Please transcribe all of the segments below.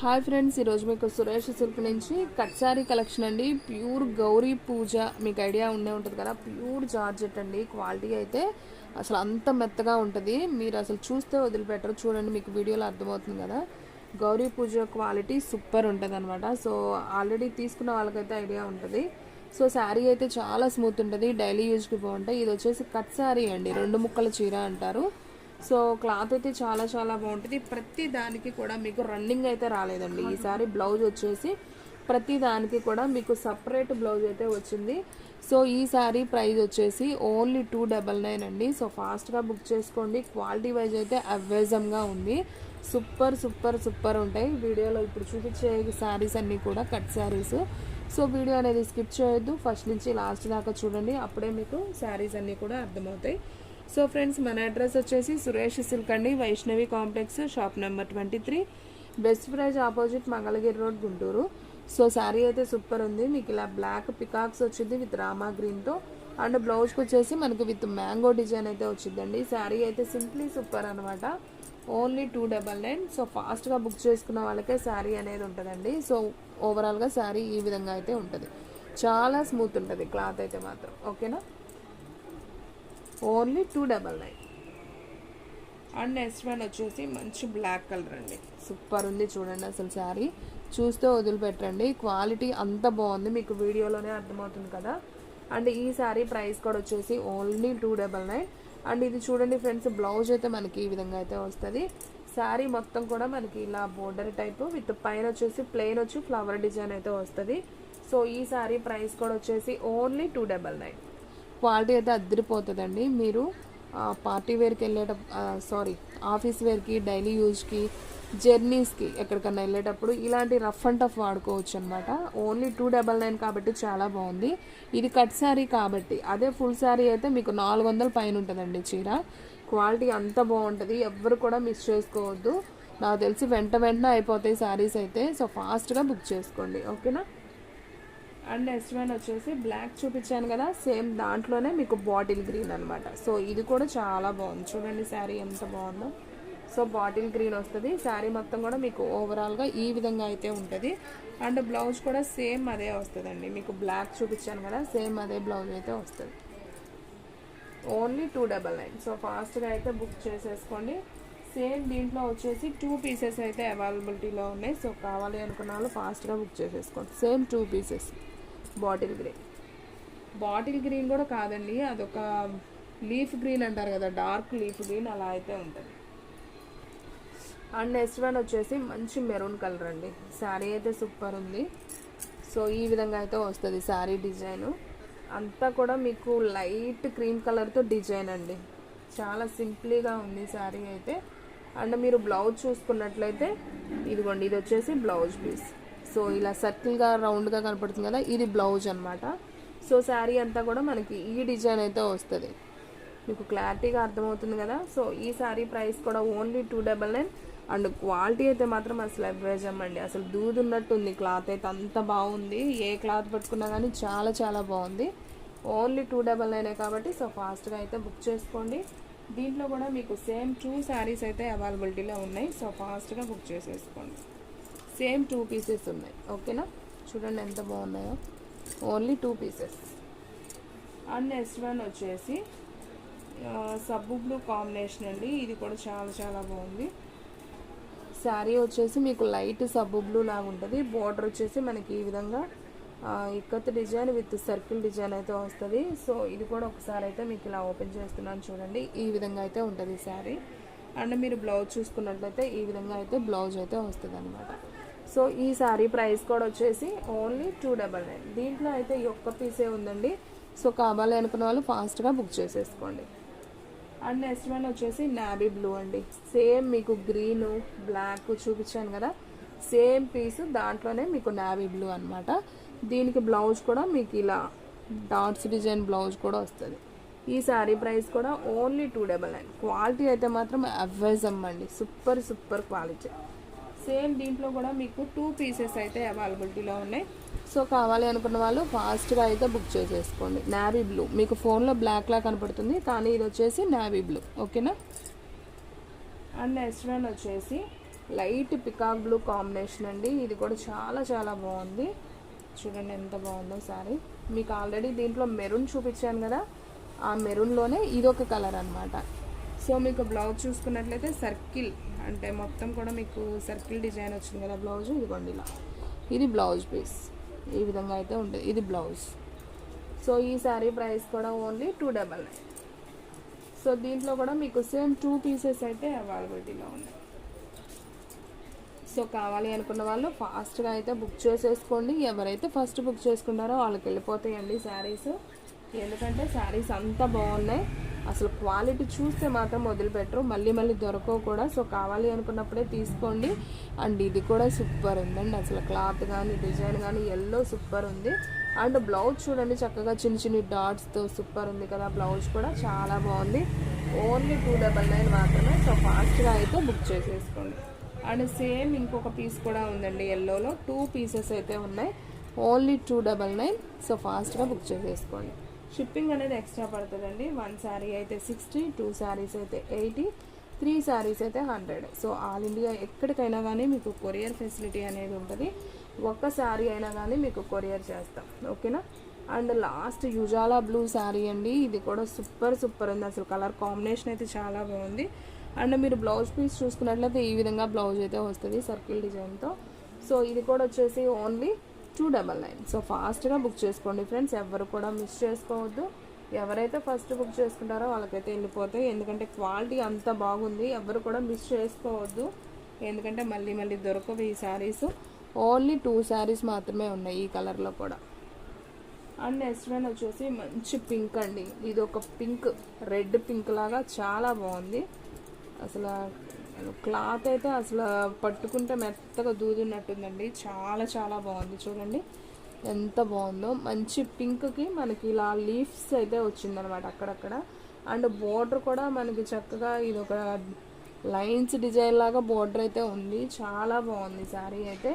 Hi friends, ఈరోజు మీకు Suresh silk నుంచి కట్ శారీ కలెక్షన్ అండి. ప్యూర్ గౌరీ పూజ మీకు ఐడియా ఉండే ఉంటుంది కదా. ప్యూర్ జార్జెట్ అండి. క్వాలిటీ అయితే అసలు అంత మెత్తగా ఉంటుంది. మీరు అసలు చూస్తే వదిలిపెట్టరు. చూడండి, మీకు వీడియోలో అర్థమవుతుంది కదా. గౌరీ పూజ క్వాలిటీ సూపర్ ఉంటుంది అనమాట. సో ఆల్రెడీ తీసుకున్న వాళ్ళకైతే ఐడియా ఉంటుంది. సో శారీ అయితే చాలా స్మూత్ ఉంటుంది, డైలీ యూజ్కి బాగుంటాయి. ఇది వచ్చేసి కట్ శారీ అండి, 2 ముక్కల చీర అంటారు. సో క్లాత్ అయితే చాలా చాలా బాగుంటుంది. ప్రతి దానికి కూడా మీకు రన్నింగ్ అయితే రాలేదండి. ఈసారి బ్లౌజ్ వచ్చేసి ప్రతి దానికి కూడా మీకు సపరేట్ బ్లౌజ్ అయితే వచ్చింది. సో ఈ సారీ ప్రైస్ వచ్చేసి ఓన్లీ 299 అండి. సో ఫాస్ట్గా బుక్ చేసుకోండి. క్వాలిటీ వైజ్ అయితే అవేజంగా ఉంది. సూపర్ సూపర్ సూపర్ ఉంటాయి. వీడియోలో ఇప్పుడు చూపించే శారీస్ అన్నీ కూడా కట్ శారీస్. సో వీడియో అనేది స్కిప్ చేయొద్దు, ఫస్ట్ నుంచి లాస్ట్ దాకా చూడండి. అప్పుడే మీకు శారీస్ అన్నీ కూడా అర్థమవుతాయి. సో ఫ్రెండ్స్, మన అడ్రస్ వచ్చేసి సురేష్ సిల్క్ అండి, Vaishnavi complex, shop number 23, best praise opposite Mangalagiri road, Guntur. So sari అయితే సూపర్ ఉంది. మీకు ఇలా బ్లాక్ పికాక్స్ వచ్చింది విత్ రామా గ్రీన్తో. అండ్ బ్లౌజ్కి వచ్చేసి మనకు విత్ మ్యాంగో డిజైన్ అయితే వచ్చిందండి. శారీ అయితే సింప్లీ సూపర్ అనమాట. ఓన్లీ 299. సో ఫాస్ట్గా బుక్ చేసుకున్న వాళ్ళకే శారీ అనేది ఉంటుందండి. సో ఓవరాల్గా శారీ ఈ విధంగా అయితే ఉంటుంది. చాలా స్మూత్ ఉంటుంది క్లాత్ అయితే మాత్రం. ఓకేనా, ఓన్లీ 299. అండ్ నెక్స్ట్ వన్ వచ్చేసి మంచి బ్లాక్ కలర్ అండి. సూపర్ ఉంది చూడండి. అసలు శారీ చూస్తే వదిలిపెట్టండి. క్వాలిటీ అంత బాగుంది, మీకు వీడియోలోనే అర్థమవుతుంది కదా. అండ్ ఈ శారీ ప్రైస్ కూడా వచ్చేసి ఓన్లీ 299. అండ్ ఇది చూడండి ఫ్రెండ్స్, బ్లౌజ్ అయితే మనకి ఈ విధంగా అయితే వస్తుంది. శారీ మొత్తం కూడా మనకి ఇలా బోర్డర్ టైపు విత్ పైన వచ్చేసి ప్లెయిన్ వచ్చి ఫ్లవర్ డిజైన్ అయితే వస్తుంది. సో ఈ శారీ ప్రైస్ కూడా వచ్చేసి ఓన్లీ 299. క్వాలిటీ అయితే అద్దరిపోతుందండి. మీరు పార్టీ వేర్కి ఆఫీస్ వేర్కి, డైలీ యూజ్కి, జర్నీస్కి ఎక్కడికన్నా వెళ్ళేటప్పుడు ఇలాంటి రఫ్ అండ్ టఫ్ వాడుకోవచ్చు అనమాట. ఓన్లీ 299 కాబట్టి చాలా బాగుంది. ఇది కట్ శారీ కాబట్టి, అదే ఫుల్ శారీ అయితే మీకు 400 పైన ఉంటుందండి చీర. క్వాలిటీ అంత బాగుంటుంది, ఎవ్వరు కూడా మిస్ చేసుకోవద్దు. నాకు తెలిసి వెంటనే అయిపోతాయి శారీస్ అయితే. సో ఫాస్ట్గా బుక్ చేసుకోండి. ఓకేనా. అండ్ నెక్స్ట్ వన్ వచ్చేసి బ్లాక్ చూపించాను కదా, సేమ్ దాంట్లోనే మీకు బాటిల్ గ్రీన్ అనమాట. సో ఇది కూడా చాలా బాగుంది. చూడండి శారీ ఎంత బాగుందో. సో బాటిల్ గ్రీన్ వస్తుంది. శారీ మొత్తం కూడా మీకు ఓవరాల్గా ఈ విధంగా అయితే ఉంటుంది. అండ్ బ్లౌజ్ కూడా సేమ్ అదే వస్తుందండి. మీకు బ్లాక్ చూపించాను కదా, సేమ్ అదే బ్లౌజ్ అయితే వస్తుంది. ఓన్లీ 299. సో ఫాస్ట్గా అయితే బుక్ చేసేసుకోండి. సేమ్ దీంట్లో వచ్చేసి 2 పీసెస్ అయితే అవైలబిలిటీలో ఉన్నాయి. సో కావాలి అనుకున్న వాళ్ళు ఫాస్ట్గా బుక్ చేసేసుకోండి. Same 2 pieces. బాటిల్ గ్రీన్ కూడా కాదండి, అదొక లీఫ్ గ్రీన్ అంటారు కదా, డార్క్ లీఫ్ గ్రీన్ అలా అయితే ఉంటుంది. అండ్ నెక్స్ట్ వన్ వచ్చేసి మంచి మెరూన్ కలర్ అండి. శారీ అయితే సూపర్ ఉంది. సో ఈ విధంగా అయితే వస్తుంది శారీ డిజైన్ అంతా కూడా మీకు లైట్ క్రీమ్ కలర్తో డిజైన్ అండి. చాలా సింపుల్గా ఉంది శారీ అయితే. అండ్ మీరు బ్లౌజ్ చూసుకున్నట్లయితే ఇదిగోండి, ఇది వచ్చేసి బ్లౌజ్ పీస్. సో ఇలా సర్కిల్గా రౌండ్గా కనపడుతుంది కదా, ఇది బ్లౌజ్ అనమాట. సో శారీ అంతా కూడా మనకి ఈ డిజైన్ అయితే వస్తుంది. మీకు క్లారిటీగా అర్థమవుతుంది కదా. సో ఈ శారీ ప్రైస్ కూడా ఓన్లీ 299. అండ్ క్వాలిటీ అయితే మాత్రం అసలు అవేజం అండి. అసలు దూదున్నట్టుంది క్లాత్ అయితే, అంత బాగుంది. ఏ క్లాత్ పట్టుకున్నా కానీ చాలా చాలా బాగుంది. ఓన్లీ 299 కాబట్టి సో ఫాస్ట్గా అయితే బుక్ చేసుకోండి. దీంట్లో కూడా మీకు సేమ్ 2 శారీస్ అయితే అవైలబిలిటీలో ఉన్నాయి. సో ఫాస్ట్గా బుక్ చేసేసుకోండి. సేమ్ 2 పీసెస్ ఉన్నాయి. ఓకేనా, చూడండి ఎంత బాగున్నాయో. Only 2 pieces. And next one వచ్చేసి సబ్బు బ్లూ కాంబినేషన్ అండి. ఇది కూడా చాలా చాలా బాగుంది. శారీ వచ్చేసి మీకు లైట్ సబ్బు బ్లూ లాగా ఉంటుంది. బోర్డర్ వచ్చేసి మనకి ఈ విధంగా ikat design with circle design అయితే వస్తుంది. సో ఇది కూడా ఒకసారి అయితే మీకు ఇలా ఓపెన్ చేస్తున్నాను చూడండి. ఈ విధంగా అయితే ఉంటుంది శారీ. అండ్ మీరు బ్లౌజ్ చూసుకున్నట్లయితే ఈ విధంగా అయితే బ్లౌజ్ అయితే వస్తుంది అనమాట. సో ఈ శారీ ప్రైస్ కూడా వచ్చేసి ఓన్లీ 299. దీంట్లో అయితే ఈ ఒక్క పీసే ఉందండి. సో కావాలి అనుకున్న వాళ్ళు ఫాస్ట్గా బుక్ చేసేసుకోండి. అండ్ నెక్స్ట్ వన్ వచ్చేసి నావీ బ్లూ అండి. సేమ్ మీకు గ్రీన్ బ్లాక్ చూపించాను కదా, సేమ్ పీస్ దాంట్లోనే మీకు నావీ బ్లూ అనమాట. దీనికి బ్లౌజ్ కూడా మీకు ఇలా డాట్స్ డిజైన్ బ్లౌజ్ కూడా వస్తుంది. ఈ శారీ ప్రైస్ కూడా ఓన్లీ 299. క్వాలిటీ అయితే మాత్రం అవేజం అండి. Super super quality. సేమ్ దీంట్లో కూడా మీకు 2 పీసెస్ అయితే అవైలబిలిటీలో ఉన్నాయి. సో కావాలి అనుకున్న వాళ్ళు ఫాస్ట్గా అయితే బుక్ చేసేసుకోండి. నావీ బ్లూ మీకు ఫోన్లో బ్లాక్లా కనపడుతుంది, కానీ ఇది వచ్చేసి నావీ బ్లూ. ఓకేనా. అండ్ నెక్స్ట్ వన్ వచ్చేసి లైట్ పికాక్ బ్లూ కాంబినేషన్ అండి. ఇది కూడా చాలా చాలా బాగుంది. చూడండి ఎంత బాగుందో శారీ. మీకు ఆల్రెడీ దీంట్లో మెరూన్ చూపించాను కదా, ఆ మెరూన్లోనే ఇదొక కలర్ అనమాట. సో మీకు బ్లౌజ్ చూసుకున్నట్లయితే సర్కిల్, అంటే మొత్తం కూడా మీకు సర్కిల్ డిజైన్ వచ్చింది కదా బ్లౌజ్. ఇదిగోండి ఇలా, ఇది బ్లౌజ్ పీస్ ఈ విధంగా అయితే ఉంటుంది. ఇది బ్లౌజ్. సో ఈ శారీ ప్రైస్ కూడా ఓన్లీ 299. సో దీంట్లో కూడా మీకు సేమ్ 2 పీసెస్ అయితే అవైలబిలిటీలో ఉన్నాయి. సో కావాలి అనుకున్న వాళ్ళు ఫాస్ట్గా అయితే బుక్ చేసేసుకోండి. ఎవరైతే ఫస్ట్ బుక్ చేసుకున్నారో వాళ్ళకి వెళ్ళిపోతాయండి శారీస్. ఎందుకంటే శారీస్ అంతా బాగున్నాయి, అసలు క్వాలిటీ చూస్తే మాత్రం వదిలిపెట్టరు, మళ్ళీ మళ్ళీ దొరకవు కూడా. సో కావాలి అనుకున్నప్పుడే తీసుకోండి. అండ్ ఇది కూడా సూపర్ ఉందండి, అసలు క్లాత్ కానీ డిజైన్ కానీ ఎల్లో సూపర్ ఉంది. అండ్ బ్లౌజ్ చూడండి చక్కగా చిన్న చిన్న డాట్స్తో సూపర్ ఉంది కదా. బ్లౌజ్ కూడా చాలా బాగుంది. ఓన్లీ 299 మాత్రమే. సో ఫాస్ట్గా అయితే బుక్ చేసేసుకోండి. అండ్ సేమ్ ఇంకొక పీస్ కూడా ఉందండి ఎల్లోలో. 2 పీసెస్ అయితే ఉన్నాయి, ఓన్లీ 299. సో ఫాస్ట్గా బుక్ చేసేసుకోండి. షిప్పింగ్ అనేది ఎక్స్ట్రా పడుతుందండి. 1 శారీ అయితే 60, 2 శారీస్ అయితే 80, 3 శారీస్ అయితే 100. సో ఆల్ ఇండియా ఎక్కడికైనా కానీ మీకు కొరియర్ ఫెసిలిటీ అనేది ఉంటుంది. ఒక్క శారీ అయినా కానీ మీకు కొరియర్ చేస్తాం, ఓకేనా. అండ్ లాస్ట్ యుజాలా బ్లూ శారీ అండి. ఇది కూడా సూపర్ ఉంది, అసలు కలర్ కాంబినేషన్ అయితే చాలా బాగుంది. అండ్ మీరు బ్లౌజ్ పీస్ చూసుకున్నట్లయితే ఈ విధంగా బ్లౌజ్ అయితే వస్తుంది సర్కిల్ డిజైన్తో. సో ఇది కూడా వచ్చేసి ఓన్లీ 299. సో ఫాస్ట్గా బుక్ చేసుకోండి ఫ్రెండ్స్, ఎవరు కూడా మిస్ చేసుకోవద్దు. ఎవరైతే ఫస్ట్ బుక్ చేసుకుంటారో వాళ్ళకైతే వెళ్ళిపోతాయి, ఎందుకంటే క్వాలిటీ అంత బాగుంది. ఎవరు కూడా మిస్ చేసుకోవద్దు, ఎందుకంటే మళ్ళీ మళ్ళీ దొరకవు ఈ శారీస్. ఓన్లీ 2 శారీస్ మాత్రమే ఉన్నాయి ఈ కలర్లో కూడా. అండ్ నెక్స్ట్ వన్ వచ్చేసి మంచి పింక్ అండి. ఇది ఒక పింక్, రెడ్ పింక్ లాగా చాలా బాగుంది. అసలు క్లాత్ అయితే అసలు పట్టుకుంటే మెత్తగా దూదినట్టుందండి, చాలా చాలా బాగుంది. చూడండి ఎంత బాగుందో. మంచి పింక్కి మనకి ఇలా లీఫ్స్ అయితే వచ్చిందనమాట అక్కడక్కడ. అండ్ బోర్డర్ కూడా మనకి చక్కగా ఇది ఒక లైన్స్ డిజైన్ లాగా బోర్డర్ అయితే ఉంది, చాలా బాగుంది శారీ అయితే.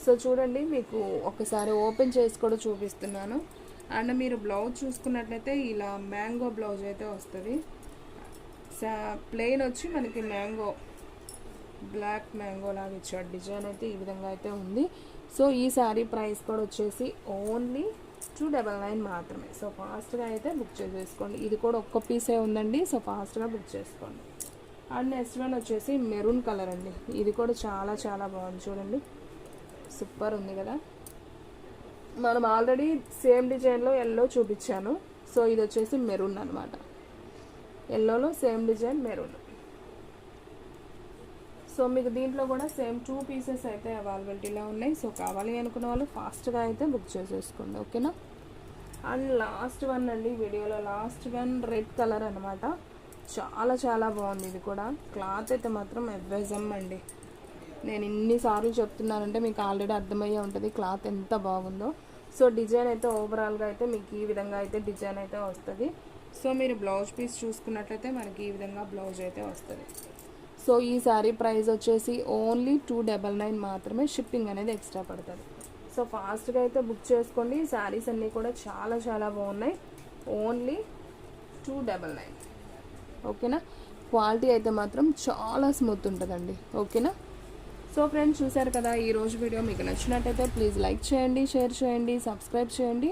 సో చూడండి మీకు ఒకసారి ఓపెన్ చేసి కూడా చూపిస్తున్నాను. అండ్ మీరు బ్లౌజ్ చూసుకున్నట్లయితే ఇలా మ్యాంగో బ్లౌజ్ అయితే వస్తుంది. ప్లెయిన్ వచ్చి మనకి మ్యాంగో, బ్లాక్ మ్యాంగో లాగా ఇచ్చాడు. డిజైన్ అయితే ఈ విధంగా అయితే ఉంది. సో ఈ శారీ ప్రైస్ కూడా వచ్చేసి ఓన్లీ 299 మాత్రమే. సో ఫాస్ట్గా అయితే బుక్ చేసేసుకోండి. ఇది కూడా ఒక్క పీసే ఉందండి, సో ఫాస్ట్గా బుక్ చేసుకోండి. అండ్ నెక్స్ట్ వన్ వచ్చేసి మెరూన్ కలర్ అండి. ఇది కూడా చాలా చాలా బాగుంది, చూడండి సూపర్ ఉంది కదా. మనం ఆల్రెడీ సేమ్ డిజైన్లో ఎల్లో చూపించాను. సో ఇది వచ్చేసి మెరూన్ అనమాట. ఎల్లోలో సేమ్ డిజైన్ మెరూన్. సో మీకు దీంట్లో కూడా సేమ్ 2 పీసెస్ అయితే అవైలబిలిటీలో ఉన్నాయి. సో కావాలి అనుకున్న వాళ్ళు ఫాస్ట్గా అయితే బుక్ చేసేసుకోండి, ఓకేనా. అండ్ లాస్ట్ వన్ అండి, వీడియోలో లాస్ట్ వన్ రెడ్ కలర్ అనమాట. చాలా చాలా బాగుంది. ఇది కూడా క్లాత్ అయితే మాత్రం ఎవ్వెజమ్ అండి. నేను ఇన్నిసార్లు చెప్తున్నానంటే మీకు ఆల్రెడీ అర్థమయ్యే ఉంటుంది క్లాత్ ఎంత బాగుందో. సో డిజైన్ అయితే ఓవరాల్గా అయితే మీకు ఈ విధంగా అయితే డిజైన్ అయితే వస్తుంది. సో మీరు బ్లౌజ్ పీస్ చూసుకున్నట్లయితే మనకి ఈ విధంగా బ్లౌజ్ అయితే వస్తుంది. సో ఈ శారీ ప్రైస్ వచ్చేసి ఓన్లీ 299 మాత్రమే. షిప్పింగ్ అనేది ఎక్స్ట్రా పడుతుంది. సో ఫాస్ట్గా అయితే బుక్ చేసుకోండి. శారీస్ అన్నీ కూడా చాలా చాలా బాగున్నాయి. ఓన్లీ 299, ఓకేనా. క్వాలిటీ అయితే మాత్రం చాలా స్మూత్ ఉంటుందండి, ఓకేనా. సో ఫ్రెండ్స్ చూసారు కదా, ఈరోజు వీడియో మీకు నచ్చినట్టయితే ప్లీజ్ లైక్ చేయండి, షేర్ చేయండి, సబ్స్క్రైబ్ చేయండి.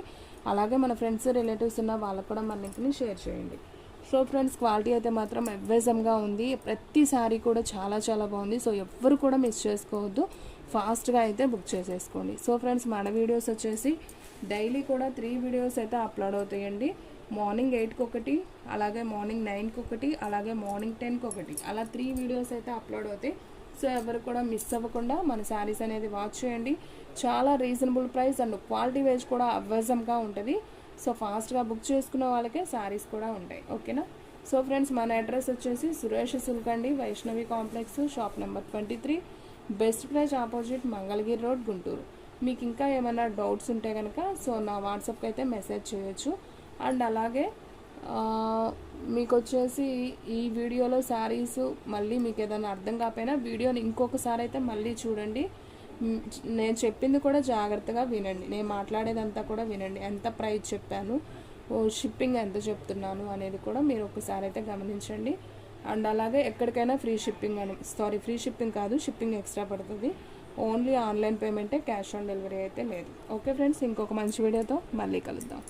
అలాగే మన ఫ్రెండ్స్ రిలేటివ్స్ ఉన్న వాళ్ళకు కూడా మన లింక్ని షేర్ చేయండి. సో ఫ్రెండ్స్ క్వాలిటీ అయితే మాత్రం అవేజంగా ఉంది. ప్రతి సారీ కూడా చాలా చాలా బాగుంది. సో ఎవ్వరు కూడా మిస్ చేసుకోవద్దు, ఫాస్ట్గా అయితే బుక్ చేసేసుకోండి. సో ఫ్రెండ్స్ మన వీడియోస్ వచ్చేసి డైలీ కూడా 3 వీడియోస్ అయితే అప్లోడ్ అవుతాయండి. మార్నింగ్ 8కి ఒకటి, అలాగే మార్నింగ్ 9కి ఒకటి, అలాగే మార్నింగ్ 10కి ఒకటి, అలా 3 వీడియోస్ అయితే అప్లోడ్ అవుతాయి. సో ఎవరు కూడా మిస్ అవ్వకుండా మన శారీస్ అనేది వాచ్ చేయండి. చాలా reasonable price and quality wise కూడా అవేజంగా ఉంటుంది. సో ఫాస్ట్గా బుక్ చేసుకున్న వాళ్ళకే శారీస్ కూడా ఉంటాయి, ఓకేనా. సో ఫ్రెండ్స్ మన అడ్రస్ వచ్చేసి సురేష్ సిల్క్ అండి, Vaishnavi complex, shop number 23, best praise opposite, Mangalagiri road, Guntur. మీకు ఇంకా ఏమైనా డౌట్స్ ఉంటే కనుక సో నా వాట్సాప్కి అయితే మెసేజ్ చేయొచ్చు. అండ్ అలాగే మీకు వచ్చేసి ఈ వీడియోలో శారీస్ మళ్ళీ మీకు ఏదైనా అర్థం కాకపోయినా వీడియోని ఇంకొకసారి అయితే మళ్ళీ చూడండి. నేను చెప్పింది కూడా జాగ్రత్తగా వినండి, నేను మాట్లాడేదంతా కూడా వినండి. ఎంత ప్రైస్ చెప్పాను, షిప్పింగ్ ఎంత చెప్తున్నాను అనేది కూడా మీరు ఒకసారి అయితే గమనించండి. అండ్ అలాగే ఎక్కడికైనా ఫ్రీ షిప్పింగ్ అని ఫ్రీ షిప్పింగ్ కాదు, షిప్పింగ్ ఎక్స్ట్రా పడుతుంది. ఓన్లీ ఆన్లైన్ పేమెంటే, క్యాష్ ఆన్ డెలివరీ అయితే లేదు. ఓకే ఫ్రెండ్స్, ఇంకొక మంచి వీడియోతో మళ్ళీ కలుద్దాం.